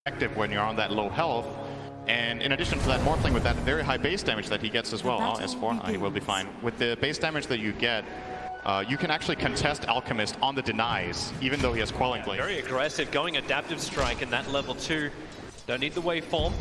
effective when you're on that low health. And in addition to that, Morphling with that very high base damage that he gets as well. Oh, S4, he will be fine. With the base damage that you get, you can actually contest Alchemist on the denies, even though he has Quelling Blade. Very aggressive, going Adaptive Strike in that level 2. Don't need the waveform.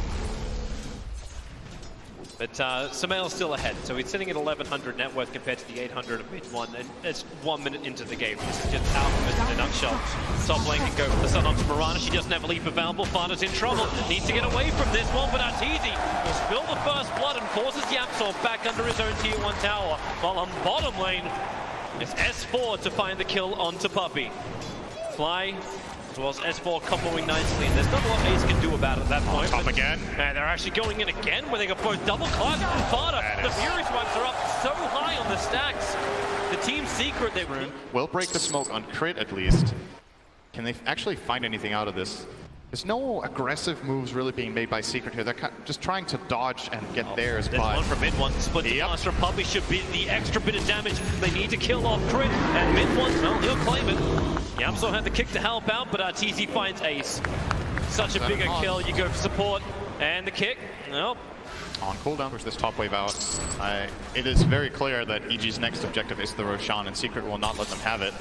But Samael's still ahead, so he's sitting at 1100 net worth compared to the 800 of mid-1, and it's 1 minute into the game. This is just Alchemist in a nutshell. Top lane can go for the Sun onto Mirana. She doesn't have a leap available. Fana's in trouble. Needs to get away from this one, but RTZ will spill the first blood and forces Yapsor back under his own tier 1 tower. While on bottom lane, it's S4 to find the kill onto Puppey. Fly, as well as S4 comboing nicely, and there's not a lot Ace can do about it at that point. Top again. And they're actually going in again, where they got both double clap. Fana, the Fury swipes are up so high on the stacks. The team secret they were in. Will break the smoke on crit at least. Can they actually find anything out of this? There's no aggressive moves really being made by Secret here. They're just trying to dodge and get theirs. There's one from mid-1. Split the blast from Puppey should be the extra bit of damage. They need to kill off crit. And mid-1, well, he'll claim it. Yapsor had the kick to help out, but TZ finds Ace. Such a bigger kill. You go for support. And the kick, nope. On cooldown, push this top wave out. It is very clear that EG's next objective is the Roshan, and Secret will not let them have it.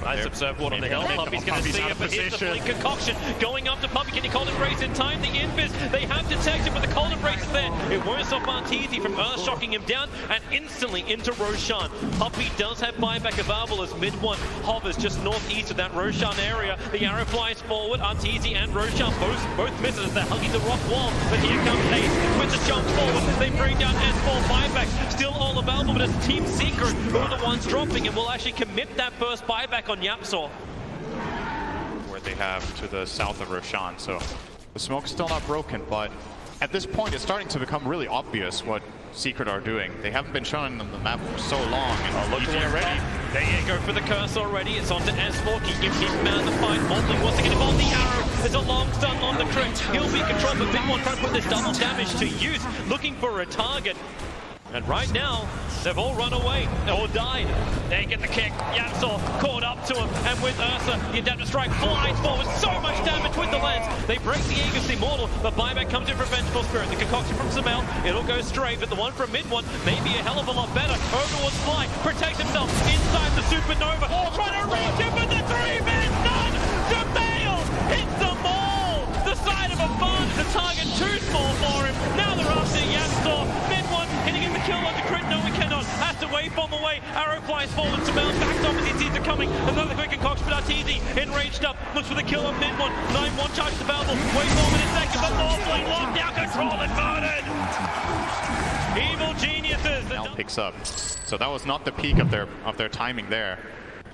Nice observe ward on the hill. Puppey's going to see it, but here's the blink concoction going up to Puppey. Can he cold embrace in time? The invis, they have detected, but the cold embrace is there. It won't stop RTZ from Ursa shocking him down and instantly into Roshan. Puppey does have buyback available as mid-1 hovers just northeast of that Roshan area. The arrow flies forward. RTZ and Roshan both misses as they're hugging the rock wall. But here comes Ace. Twitcher jumps forward. They bring down S4 buyback. Still all available, but it's Team Secret who are the ones dropping and will actually commit that first buyback on Yapsor. Where they have to the south of Roshan, so the smoke's still not broken, but at this point it's starting to become really obvious what Secret are doing. They haven't been shown on the map for so long, and look already. They go for the curse already. It's on to S4. Keep him out of the fight. Morphling wants to get involved. The arrow. There's a long stun on the crit. He'll be controlled, but mid-1 trying to put this double damage to use, looking for a target. And right now, they've all run away or died. They get the kick. Yapsor caught up to him. And with Ursa, the Adaptive Strike flies forward. So much damage with the lens. They break the Aegis Immortal. The buyback comes in for Vengeful Spirit. The concoction from Samael. It'll go straight. But the one from mid-1 may be a hell of a lot better. Overwatch Fly protects himself inside the Supernova. Trying to reach him with the 3-man stun. Samael hits them all. The side of a barn is a target too small for him. Now they're after Yapsor. Mid-1 hitting in the kill on the crit. No, we cannot. Has to waveform away. Arrow flies forward. Samael backs off as he sees it coming. Another quick concoction, but RTZ enraged up. Looks for the kill on mid-1. 9-1 charges available. Waveform in a second, but Morphling locked down. Control inverted. Evil Geniuses. Now picks up. So that was not the peak of their timing there.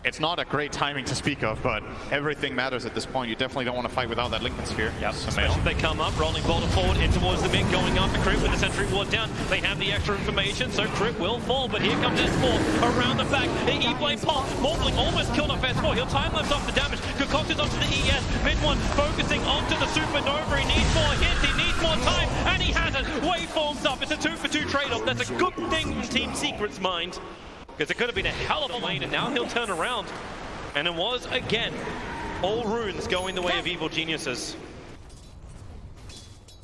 It's not a great timing to speak of, but everything matters at this point. You definitely don't want to fight without that Lincoln Sphere. Yep, especially if they come up, rolling boulder forward in towards the mid, going after Crit with the sentry ward down. They have the extra information, so Crit will fall, but here comes S4 around the back. The E-Blade pop. Morphling almost killed off S4. He'll time-lapse off the damage. Concocted onto the ES. Mid-1 focusing onto the Supernova. He needs more hits, he needs more time, and he has it. Waveforms up. It's a 2-for-2 trade-off. That's a good thing in Team Secret's mind. Because it could have been a hell of a lane, and now he'll turn around. And it was, again, all runes going the way of Evil Geniuses.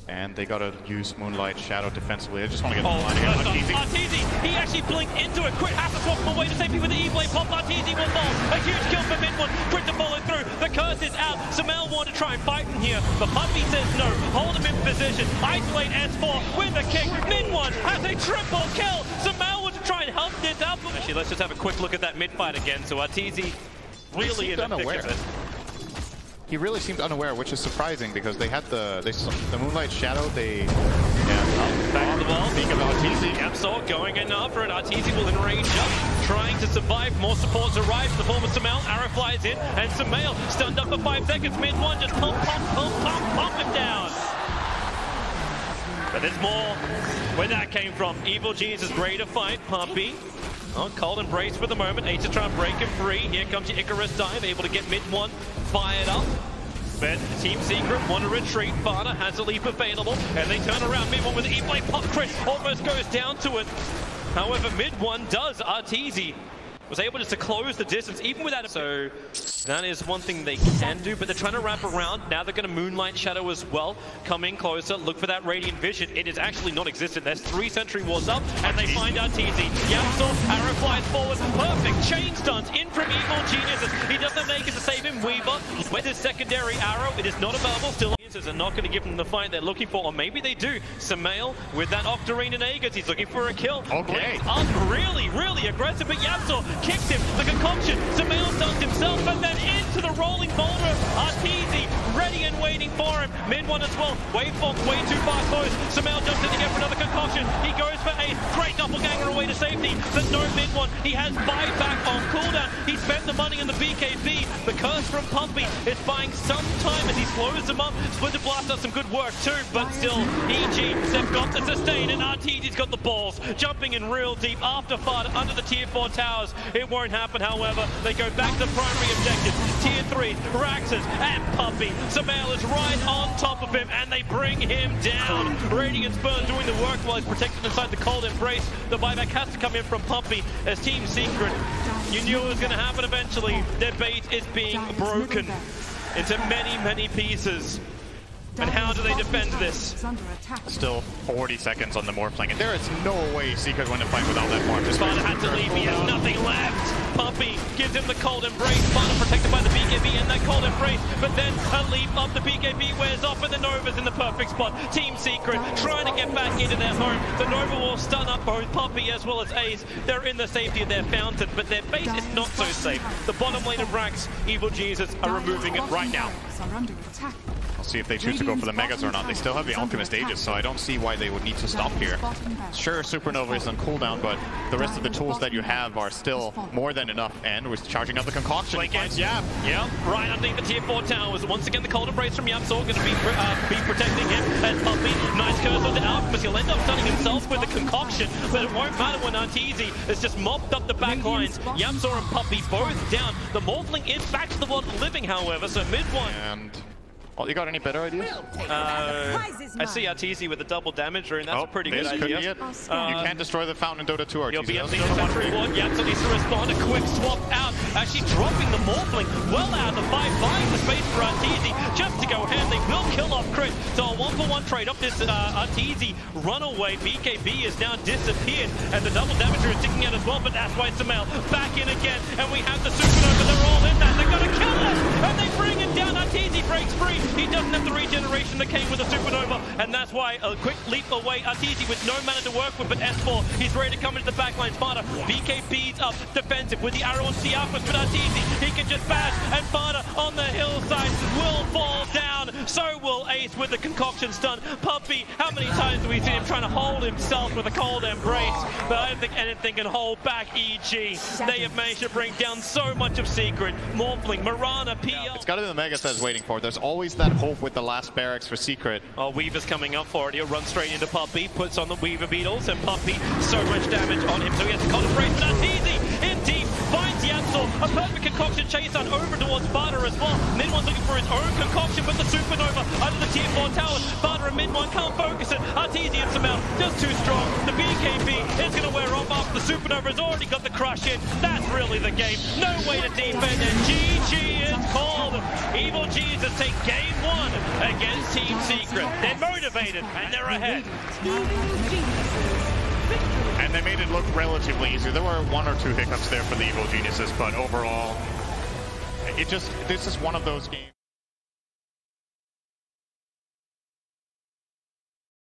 And they gotta use Moonlight Shadow defensively. I just want to get the line here. RTZ, he actually blinked into it. Crit has to swap him away to safety with the E-Blade pop. RTZ will fall. A huge kill for mid-1. Crit to follow through. The curse is out. Samael wanted to try and fight him here, but Puppey says no. Hold him in position. Isolate S4 with the kick. Mid-1 has a triple kill. Samael would try and help this out. Actually, let's just have a quick look at that mid-fight again. So RTZ really in the thick of it. He really seemed unaware, which is surprising because they had the Moonlight Shadow. Back on the wall. Speak of RTZ. Yapsor going in after it. RTZ will enrage up, trying to survive. More supports arrive. The form of Samael. Arrow flies in, and Samael stunned up for 5 seconds. Mid-1 just pump him down. But there's more where that came from. Evil Genius is ready to fight. Puppey. Oh, cold embrace for the moment. Ace to try and break him free. Here comes your Icarus dive, able to get mid-1 fired up. But Team Secret want to retreat. Fana has a leap available, and they turn around. Mid-1 with the E-Blade pop. Crit almost goes down to it. However, mid-1 does RTZ was able just to close the distance, even without a... So that is one thing they can do, but they're trying to wrap around. Now they're going to Moonlight Shadow as well. Come in closer, look for that Radiant Vision. It is actually non-existent. There's 3 Sentry Wards up, and they find RTZ. Johansson, arrow flies forward. Perfect chain stuns in from Evil Geniuses. He doesn't have Naked to save him. Weaver with his secondary arrow. It is not available. Still, Geniuses are not going to give them the fight they're looking for, or maybe they do. Samael with that Octarine and Aegis. He's looking for a kill. Okay. Up really, really aggressive, but Johansson kicks him. The concoction. Samael stuns himself, and then into the rolling boulder. RTZ ready and waiting for him. Mid one as well. Waveform's way too far close. Samael jumps in to get for another concoction. He goes for a great doppelganger away to safety, but no mid one. He has buyback on cooldown. He spent the money in the BKB. The curse from Pumpy is buying some time as he slows them up. Splinter Blast does some good work too, but still, EG, they've got the sustain, and RTZ's got the balls. Jumping in real deep after Fada under the tier 4 towers. It won't happen, however. They go back to the primary objective. Tier 3, Raxus and Puppy. Samael is right on top of him, and they bring him down. Radiant Spur doing the work while he's protected inside the cold embrace. The buyback has to come in from Puppy as Team Secret. You knew it was going to happen eventually. Their bait is being broken into many, many pieces. And how do they defend this? Still 40 seconds on the Morphling, and there is no way Secret win the fight without that Morph. Sparta had to leave, he has nothing left. Pumpy gives him the cold embrace. Sparta protected by the BKB and that cold embrace, but then a leap up the BKB wears off, and the Nova's in the perfect spot. Team Secret trying to get back into their home. The Nova will stun up both Puppy as well as Ace. They're in the safety of their fountain, but their base is not so safe. The bottom lane of Rax, Evil Jesus are removing it right now. I'll see if they choose to go for the Megas or not. They still have the Alchemist Aegis, so I don't see why they would need to stop here. Sure, Supernova is on cooldown, but the rest of the tools that you have are still more than enough, and we're charging up the concoction. Against Yap. Yep, right underneath the tier 4 towers. Once again, the cold embrace from Yap's all going to be protecting him. And Puppy, nice curse on the Alchemist. He'll end up stunning himself with the concoction, but it won't matter when RTZ has just mopped up the back lines. Yapsaw and Puppy both down. The Morphling is back to the world of living, however, so mid one. And you got any better ideas? I see RTZ with a double damage rune. That's a pretty good idea. You can't destroy the fountain in Dota 2 RTZ. You'll be empty Sentry Ward. Johansson needs to respond. A quick swap out. Actually dropping the Morphling well out of the fight. Buying the space for RTZ just to go ahead. They will kill off Crit. So a 1-for-1 trade off this RTZ runaway. BKB has now disappeared. And the double damage is sticking out as well. But that's why Samael back in again. And we have the Supernova. They're all in that. They're going to kill us. And they bring it down. RTZ breaks free. He doesn't have the regeneration that came with the Supernova, and that's why a quick leap away. RTZ with no mana to work with, but S4, he's ready to come into the backline. Sparta, BKB's up, defensive with the arrow on the Alchemist, but RTZ, he can just bash, and Sparta on the hillside will fall down. So will Ace with the concoction stun. Puppy, how many times do we see him trying to hold himself with a cold embrace? But I don't think anything can hold back EG. They have managed to bring down so much of Secret. Morphling, Marana, PL. It's got to be the Megas that's waiting for it. There's always that hope with the last barracks for Secret. Oh, Weaver's coming up for it. He'll run straight into Puppy, puts on the Weaver Beetles, and Puppy, so much damage on him, so he has to concentrate. But that's easy! In deep, finds Johansson. A perfect concoction chase on over towards Sparta as well. Mid one's looking for his own concoction, but the Supernova under the tier 4 tower. Sparta and mid one can't focus it. RTZ and Samael just too strong. The BKB is going to wear off after the Supernova has already got the crush in. That's really the game. No way to defend, and GG is called. Evil Jesus take game 1 against Team Secret. They're motivated and they're ahead. And they made it look relatively easy. There were 1 or 2 hiccups there for the Evil Geniuses, but overall, this is one of those games.